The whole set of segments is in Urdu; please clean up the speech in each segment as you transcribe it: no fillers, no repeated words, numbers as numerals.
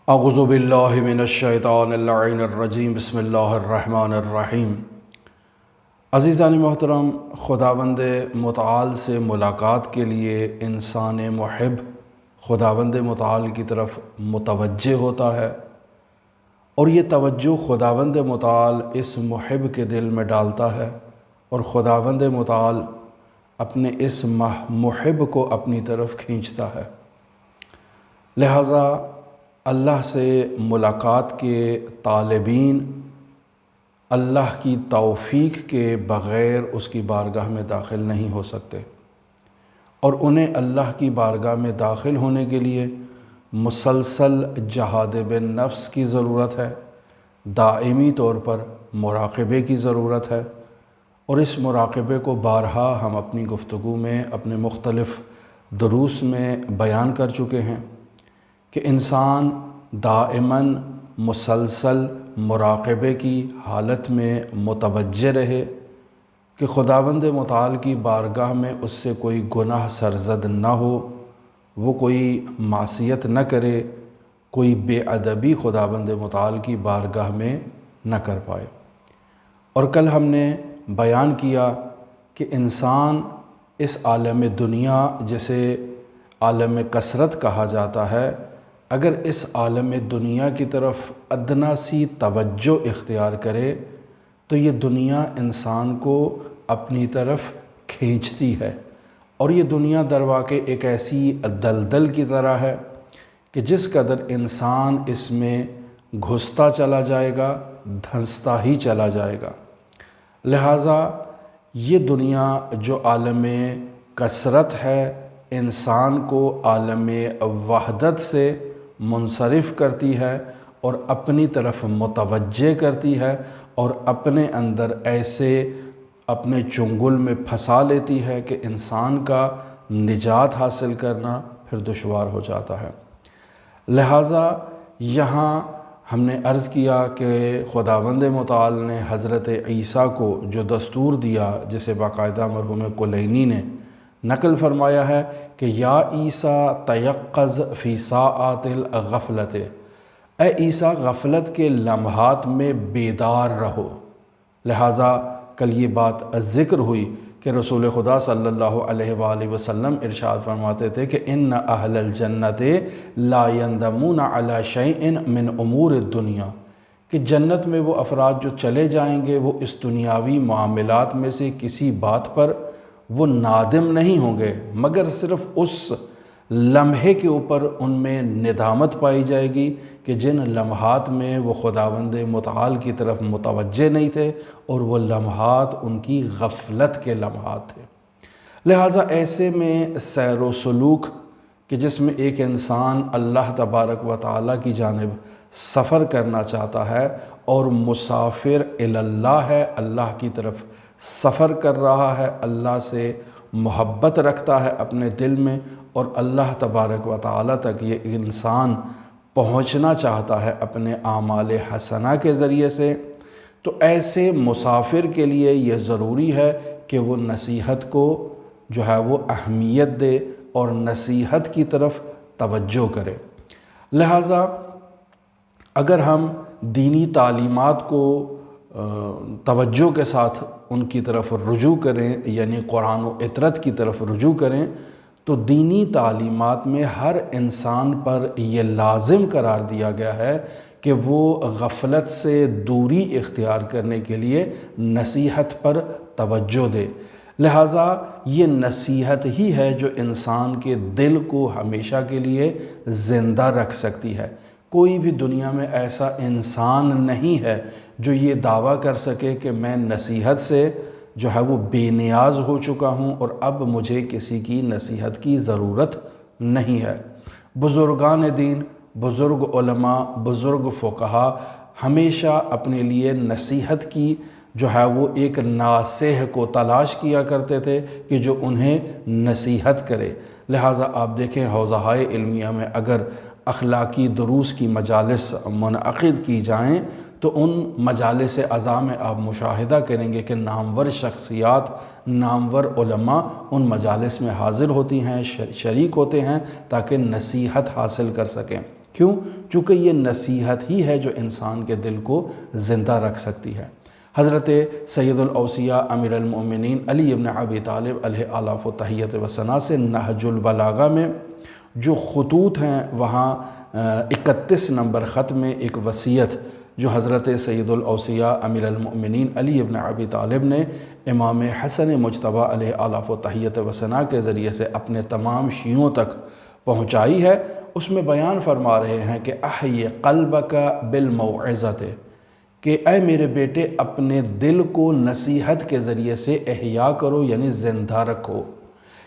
اعوذ باللہ من الشیطان اللعین الرجیم بسم اللہ الرحمن الرحیم۔ عزیزان محترم، خداوند متعال سے ملاقات کے لیے انسان محب خداوند متعال کی طرف متوجہ ہوتا ہے، اور یہ توجہ خداوند متعال اس محب کے دل میں ڈالتا ہے، اور خداوند متعال اپنے اس محب کو اپنی طرف کھینچتا ہے۔ لہٰذا اللہ سے ملاقات کے طالبین اللہ کی توفیق کے بغیر اس کی بارگاہ میں داخل نہیں ہو سکتے، اور انہیں اللہ کی بارگاہ میں داخل ہونے کے لیے مسلسل جہاد بالنفس کی ضرورت ہے، دائمی طور پر مراقبے کی ضرورت ہے، اور اس مراقبے کو بارہا ہم اپنی گفتگو میں اپنے مختلف دروس میں بیان کر چکے ہیں کہ انسان دائماً مسلسل مراقبے کی حالت میں متوجہ رہے کہ خداوند متعال کی بارگاہ میں اس سے کوئی گناہ سرزد نہ ہو، وہ کوئی معصیت نہ کرے، کوئی بے ادبی خداوند متعال کی بارگاہ میں نہ کر پائے۔ اور کل ہم نے بیان کیا کہ انسان اس عالم دنیا جسے عالم کثرت کہا جاتا ہے، اگر اس عالم دنیا کی طرف ادنا سی توجہ اختیار کرے تو یہ دنیا انسان کو اپنی طرف کھینچتی ہے، اور یہ دنیا در واقع ایک ایسی دلدل کی طرح ہے کہ جس قدر انسان اس میں گھستا چلا جائے گا دھنستا ہی چلا جائے گا۔ لہٰذا یہ دنیا جو عالم کثرت ہے انسان کو عالم وحدت سے منصرف کرتی ہے اور اپنی طرف متوجہ کرتی ہے، اور اپنے اندر ایسے اپنے چنگل میں پھنسا لیتی ہے کہ انسان کا نجات حاصل کرنا پھر دشوار ہو جاتا ہے۔ لہٰذا یہاں ہم نے عرض کیا کہ خداوند متعال نے حضرت عیسیٰ کو جو دستور دیا، جسے باقاعدہ مرحوم کلینی نے نقل فرمایا ہے کہ یا عیسیٰ تیقظ فی ساعات الغفلت، اے عیسیٰ غفلت کے لمحات میں بیدار رہو۔ لہٰذا کل یہ بات ذکر ہوئی کہ رسول خدا صلی اللہ علیہ وآلہ وسلم ارشاد فرماتے تھے کہ ان اہل الجنت لا یندمون علی شیء من امور الدنیا، کہ جنت میں وہ افراد جو چلے جائیں گے وہ اس دنیاوی معاملات میں سے کسی بات پر وہ نادم نہیں ہوں گے، مگر صرف اس لمحے کے اوپر ان میں ندامت پائی جائے گی کہ جن لمحات میں وہ خداوند متعال کی طرف متوجہ نہیں تھے، اور وہ لمحات ان کی غفلت کے لمحات تھے۔ لہٰذا ایسے میں سیر و سلوک کہ جس میں ایک انسان اللہ تبارک و تعالیٰ کی جانب سفر کرنا چاہتا ہے اور مسافر اللہ ہے، اللہ کی طرف سفر کر رہا ہے، اللہ سے محبت رکھتا ہے اپنے دل میں، اور اللہ تبارک و تعالیٰ تک یہ انسان پہنچنا چاہتا ہے اپنے اعمال حسنہ کے ذریعے سے، تو ایسے مسافر کے لیے یہ ضروری ہے کہ وہ نصیحت کو جو ہے وہ اہمیت دے اور نصیحت کی طرف توجہ کرے۔ لہٰذا اگر ہم دینی تعلیمات کو توجہ کے ساتھ ان کی طرف رجوع کریں، یعنی قرآن و اطرت کی طرف رجوع کریں، تو دینی تعلیمات میں ہر انسان پر یہ لازم قرار دیا گیا ہے کہ وہ غفلت سے دوری اختیار کرنے کے لیے نصیحت پر توجہ دے۔ لہٰذا یہ نصیحت ہی ہے جو انسان کے دل کو ہمیشہ کے لیے زندہ رکھ سکتی ہے۔ کوئی بھی دنیا میں ایسا انسان نہیں ہے جو یہ دعویٰ کر سکے کہ میں نصیحت سے جو ہے وہ بے نیاز ہو چکا ہوں اور اب مجھے کسی کی نصیحت کی ضرورت نہیں ہے۔ بزرگان دین، بزرگ علماء، بزرگ فقہا ہمیشہ اپنے لیے نصیحت کی جو ہے وہ ایک ناصح کو تلاش کیا کرتے تھے کہ جو انہیں نصیحت کرے۔ لہٰذا آپ دیکھیں حوزہائے علمیہ میں اگر اخلاقی دروس کی مجالس منعقد کی جائیں تو ان مجالس عزا میں آپ مشاہدہ کریں گے کہ نامور شخصیات، نامور علماء ان مجالس میں حاضر ہوتی ہیں، شریک ہوتے ہیں تاکہ نصیحت حاصل کر سکیں۔ کیوں؟ چونکہ یہ نصیحت ہی ہے جو انسان کے دل کو زندہ رکھ سکتی ہے۔ حضرت سید الاوصیاء امیر المؤمنین علی ابن ابی طالب علیہ آلاف و تحیت و ثنا سے نہج البلاغہ میں جو خطوط ہیں، وہاں 31 نمبر خط میں ایک وصیت جو حضرت سید الاوصیاء امیر المؤمنین علی ابن ابی طالب نے امام حسن مجتبیٰ علیہ آلاف و تحیت و ثنا کے ذریعے سے اپنے تمام شیعوں تک پہنچائی ہے، اس میں بیان فرما رہے ہیں کہ احی قلبک بالموعظۃ، کہ اے میرے بیٹے اپنے دل کو نصیحت کے ذریعے سے احیا کرو، یعنی زندہ رکھو۔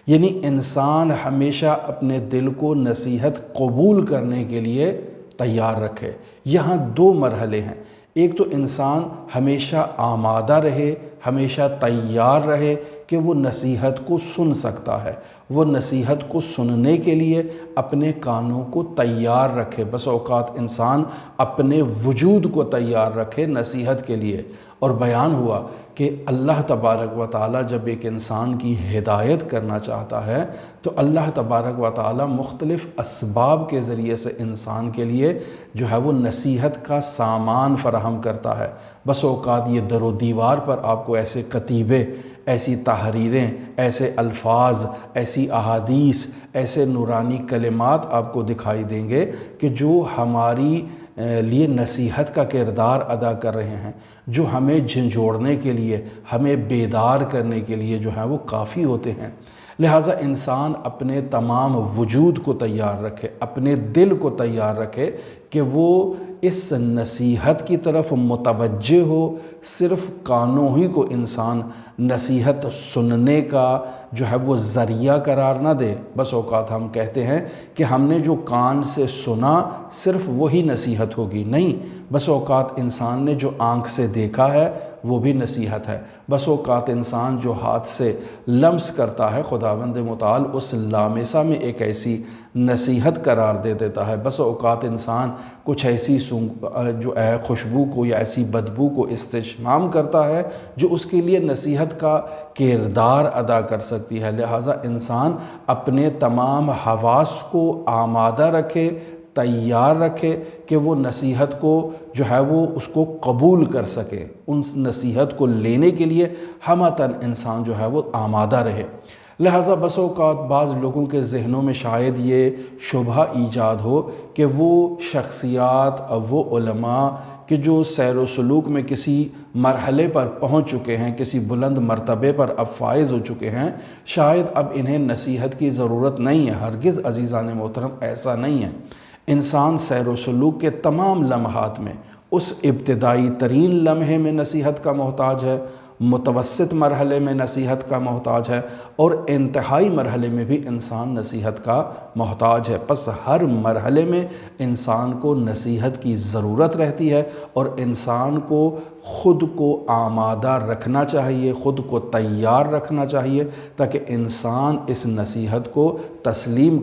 یعنی انسان ہمیشہ اپنے دل کو نصیحت قبول کرنے کے لیے تیار رکھے۔ یہاں دو مرحلے ہیں، ایک تو انسان ہمیشہ آمادہ رہے، ہمیشہ تیار رہے کہ وہ نصیحت کو سن سکتا ہے، وہ نصیحت کو سننے کے لیے اپنے کانوں کو تیار رکھے۔ بس اوقات انسان اپنے وجود کو تیار رکھے نصیحت کے لیے۔ اور بیان ہوا کہ اللہ تبارک و تعالیٰ جب ایک انسان کی ہدایت کرنا چاہتا ہے تو اللہ تبارک و تعالیٰ مختلف اسباب کے ذریعے سے انسان کے لیے جو ہے وہ نصیحت کا سامان فراہم کرتا ہے۔ بس اوقات یہ در و دیوار پر آپ کو ایسے کتیبے، ایسی تحریریں، ایسے الفاظ، ایسی احادیث، ایسے نورانی کلمات آپ کو دکھائی دیں گے کہ جو ہماری لیے نصیحت کا کردار ادا کر رہے ہیں، جو ہمیں جھنجھوڑنے کے لیے، ہمیں بیدار کرنے کے لیے جو ہیں وہ کافی ہوتے ہیں۔ لہٰذا انسان اپنے تمام وجود کو تیار رکھے، اپنے دل کو تیار رکھے کہ وہ اس نصیحت کی طرف متوجہ ہو۔ صرف کانوں ہی کو انسان نصیحت سننے کا جو ہے وہ ذریعہ قرار نہ دے۔ بس اوقات ہم کہتے ہیں کہ ہم نے جو کان سے سنا صرف وہی نصیحت ہوگی، نہیں، بس اوقات انسان نے جو آنکھ سے دیکھا ہے وہ بھی نصیحت ہے۔ بس اوقات انسان جو ہاتھ سے لمس کرتا ہے، خداوند متعال اس لامسہ میں ایک ایسی نصیحت قرار دے دیتا ہے۔ بس اوقات انسان کچھ ایسی جو ہے خوشبو کو یا ایسی بدبو کو استشمام کرتا ہے جو اس کے لیے نصیحت کا کردار ادا کر سکتی ہے۔ لہٰذا انسان اپنے تمام حواس کو آمادہ رکھے، تیار رکھے کہ وہ نصیحت کو جو ہے وہ اس کو قبول کر سکے، ان نصیحت کو لینے کے لیے ہمتاً انسان جو ہے وہ آمادہ رہے۔ لہٰذا بس اوقات بعض لوگوں کے ذہنوں میں شاید یہ شبہ ایجاد ہو کہ وہ شخصیات، وہ علماء کہ جو سیر و سلوک میں کسی مرحلے پر پہنچ چکے ہیں، کسی بلند مرتبے پر اب فائز ہو چکے ہیں، شاید اب انہیں نصیحت کی ضرورت نہیں ہے۔ ہرگز عزیزان محترم ایسا نہیں ہے۔ انسان سیر و سلوک کے تمام لمحات میں اس ابتدائی ترین لمحے میں نصیحت کا محتاج ہے، متوسط مرحلے میں نصیحت کا محتاج ہے، اور انتہائی مرحلے میں بھی انسان نصیحت کا محتاج ہے۔ پس ہر مرحلے میں انسان کو نصیحت کی ضرورت رہتی ہے، اور انسان کو خود کو آمادہ رکھنا چاہیے، خود کو تیار رکھنا چاہیے تاکہ انسان اس نصیحت کو تسلیم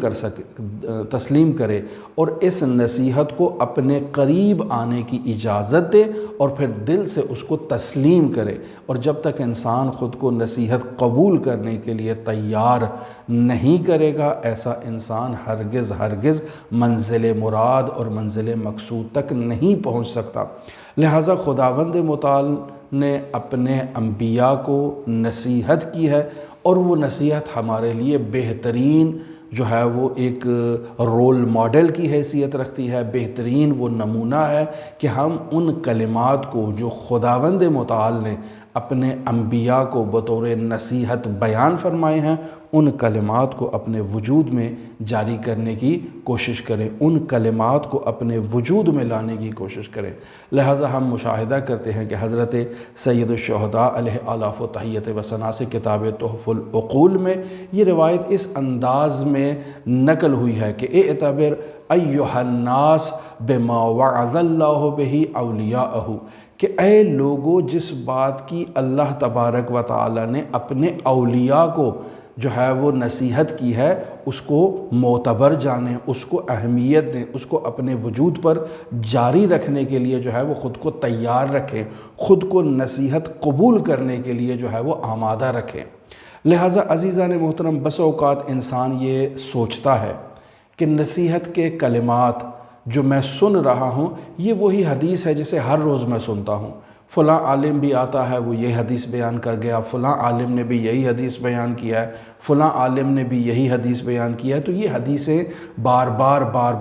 کرے اور اس نصیحت کو اپنے قریب آنے کی اجازت دے اور پھر دل سے اس کو تسلیم کرے۔ اور جب تک انسان خود کو نصیحت قبول کرنے کے لیے تیار نہیں کرے گا، ایسا انسان ہرگز منزل مراد اور منزل مقصود تک نہیں پہنچ سکتا۔ لہٰذا خداوند متعال نے اپنے انبیاء کو نصیحت کی ہے، اور وہ نصیحت ہمارے لیے بہترین جو ہے وہ ایک رول ماڈل کی حیثیت رکھتی ہے، بہترین وہ نمونہ ہے کہ ہم ان کلمات کو جو خداوند متعال نے اپنے انبیاء کو بطور نصیحت بیان فرمائے ہیں، ان کلمات کو اپنے وجود میں جاری کرنے کی کوشش کریں، ان کلمات کو اپنے وجود میں لانے کی کوشش کریں۔ لہٰذا ہم مشاہدہ کرتے ہیں کہ حضرت سید الشہداء علیہ آلاف و تحیت و ثنا سے کتاب تحف العقول میں یہ روایت اس انداز میں نقل ہوئی ہے کہ اعتبر ایھا الناس بما وعظ اللہ بہ اولیاءہ، کہ اے لوگو جس بات کی اللہ تبارک و تعالی نے اپنے اولیاء کو جو ہے وہ نصیحت کی ہے اس کو معتبر جانیں، اس کو اہمیت دیں، اس کو اپنے وجود پر جاری رکھنے کے لیے جو ہے وہ خود کو تیار رکھیں، خود کو نصیحت قبول کرنے کے لیے جو ہے وہ آمادہ رکھیں۔ لہٰذا عزیزان محترم، بس اوقات انسان یہ سوچتا ہے کہ نصیحت کے کلمات جو میں سن رہا ہوں یہ وہی حدیث ہے جسے ہر روز میں سنتا ہوں، فلاں عالم بھی آتا ہے وہ یہی حدیث بیان کر گیا، فلاں عالم نے بھی یہی حدیث بیان کیا ہے، فلاں عالم نے بھی یہی حدیث بیان کیا ہے، تو یہ حدیثیں بار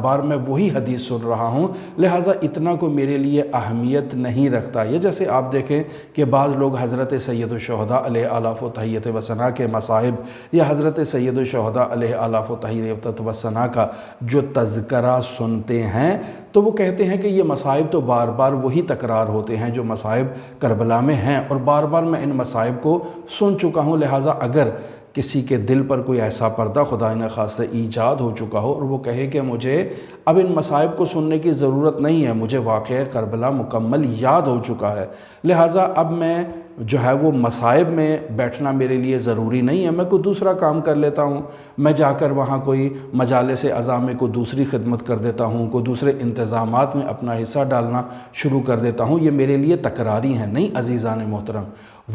بار میں وہی حدیث سن رہا ہوں، لہٰذا اتنا کو میرے لیے اہمیت نہیں رکھتا۔ یہ جیسے آپ دیکھیں کہ بعض لوگ حضرت سید الشہداء علیہ آلاف و تحیت و ثنا کے مصائب یا حضرت سید الشہداء علیہ آلاف و تحیت و ثنا کا جو تذکرہ سنتے ہیں تو وہ کہتے ہیں کہ یہ مصائب تو بار بار وہی تکرار ہوتے ہیں جو مصائب کربلا میں ہیں، اور بار بار میں ان مصائب کو سن چکا ہوں، لہٰذا اگر کسی کے دل پر کوئی ایسا پردہ خدا نہ خواستہ ایجاد ہو چکا ہو اور وہ کہے کہ مجھے اب ان مصائب کو سننے کی ضرورت نہیں ہے، مجھے واقعہ کربلا مکمل یاد ہو چکا ہے، لہٰذا اب میں جو ہے وہ مصائب میں بیٹھنا میرے لیے ضروری نہیں ہے، میں کوئی دوسرا کام کر لیتا ہوں، میں جا کر وہاں کوئی مجالس اعظام میں کوئی دوسری خدمت کر دیتا ہوں، کوئی دوسرے انتظامات میں اپنا حصہ ڈالنا شروع کر دیتا ہوں، یہ میرے لیے تکراری ہیں۔ نہیں عزیزان محترم،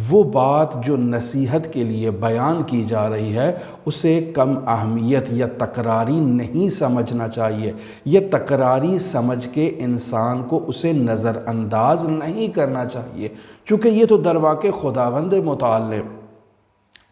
وہ بات جو نصیحت کے لیے بیان کی جا رہی ہے اسے کم اہمیت یا تکراری نہیں سمجھنا چاہیے، یہ تکراری سمجھ کے انسان کو اسے نظر انداز نہیں کرنا چاہیے، چونکہ یہ تو درواقع خداوند متعال نے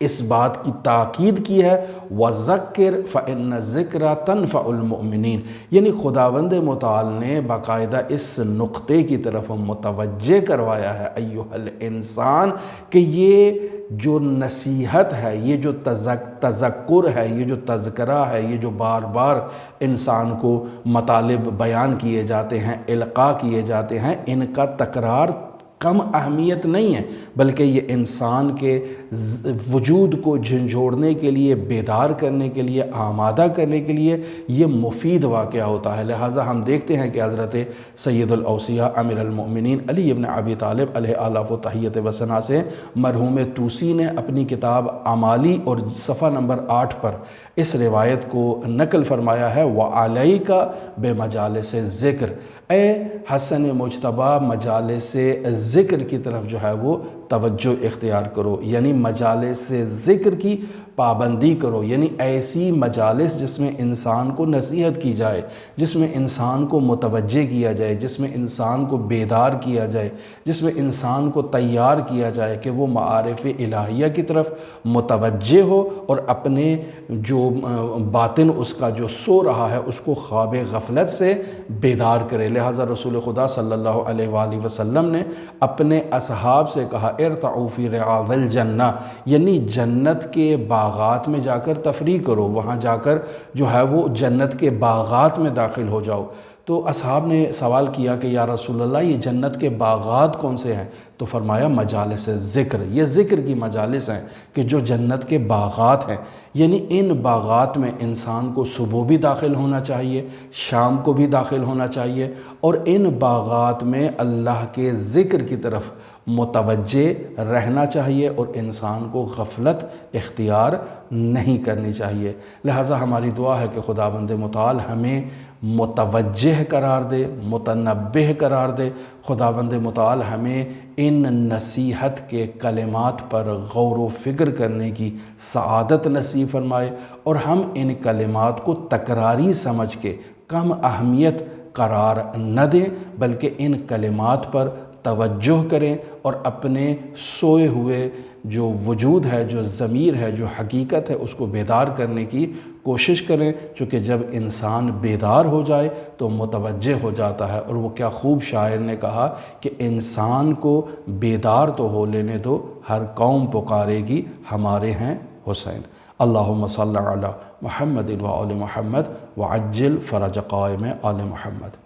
اس بات کی تاکید کی ہے وَذَكِّرْ فَإِنَّ الذِّكْرَ تَنْفَعُ الْمُؤْمِنِينَ، یعنی خداوند متعال نے باقاعدہ اس نقطے کی طرف متوجہ کروایا ہے ایھا الانسان کہ یہ جو نصیحت ہے، یہ جو تذکر ہے، یہ جو تذکرہ ہے، یہ جو بار بار انسان کو مطالب بیان کیے جاتے ہیں، القاء کیے جاتے ہیں، ان کا تکرار کم اہمیت نہیں ہے، بلکہ یہ انسان کے وجود کو جھنجھوڑنے کے لیے، بیدار کرنے کے لیے، آمادہ کرنے کے لیے یہ مفید واقعہ ہوتا ہے۔ لہٰذا ہم دیکھتے ہیں کہ حضرت سید الاوصیاء امیر المؤمنین علی ابن ابی طالب علیہ آلاف و تحیت و ثنا سے مرحوم طوسی نے اپنی کتاب اعمالی اور صفحہ نمبر 8 پر اس روایت کو نقل فرمایا ہے وَعَلَيْكَ بِمَجَالِسِ الذِّكْرِ، اے حسن مجتبیٰ مجالس ذکر کی طرف جو ہے وہ توجہ اختیار کرو، یعنی مجالس ذکر کی پابندی کرو، یعنی ایسی مجالس جس میں انسان کو نصیحت کی جائے، جس میں انسان کو متوجہ کیا جائے، جس میں انسان کو بیدار کیا جائے، جس میں انسان کو تیار کیا جائے کہ وہ معارف الہیہ کی طرف متوجہ ہو اور اپنے جو باطن اس کا جو سو رہا ہے اس کو خواب غفلت سے بیدار کرے۔ لہٰذا رسول خدا صلی اللہ علیہ وآلہ وسلم نے اپنے اصحاب سے کہا ارتعوا فی رعاض الجنہ، یعنی جنت کے باغات میں جا کر تفریح کرو، وہاں جا کر جو ہے وہ جنت کے باغات میں داخل ہو جاؤ۔ تو اصحاب نے سوال کیا کہ یا رسول اللہ یہ جنت کے باغات کون سے ہیں؟ تو فرمایا مجالس ذکر، یہ ذکر کی مجالس ہیں کہ جو جنت کے باغات ہیں، یعنی ان باغات میں انسان کو صبح بھی داخل ہونا چاہیے، شام کو بھی داخل ہونا چاہیے، اور ان باغات میں اللہ کے ذکر کی طرف متوجہ رہنا چاہیے اور انسان کو غفلت اختیار نہیں کرنی چاہیے۔ لہٰذا ہماری دعا ہے کہ خداوند متعال ہمیں متوجہ قرار دے، متنبہ قرار دے، خداوند متعال ہمیں ان نصیحت کے کلمات پر غور و فکر کرنے کی سعادت نصیب فرمائے، اور ہم ان کلمات کو تکراری سمجھ کے کم اہمیت قرار نہ دیں، بلکہ ان کلمات پر توجہ کریں اور اپنے سوئے ہوئے جو وجود ہے، جو ضمیر ہے، جو حقیقت ہے، اس کو بیدار کرنے کی کوشش کریں، چونکہ جب انسان بیدار ہو جائے تو متوجہ ہو جاتا ہے۔ اور وہ کیا خوب شاعر نے کہا کہ انسان کو بیدار تو ہو لینے دو، ہر قوم پکارے گی ہمارے ہیں حسین۔ اللہم صلی علی محمد و آل محمد وعجل فرج قائم آل محمد۔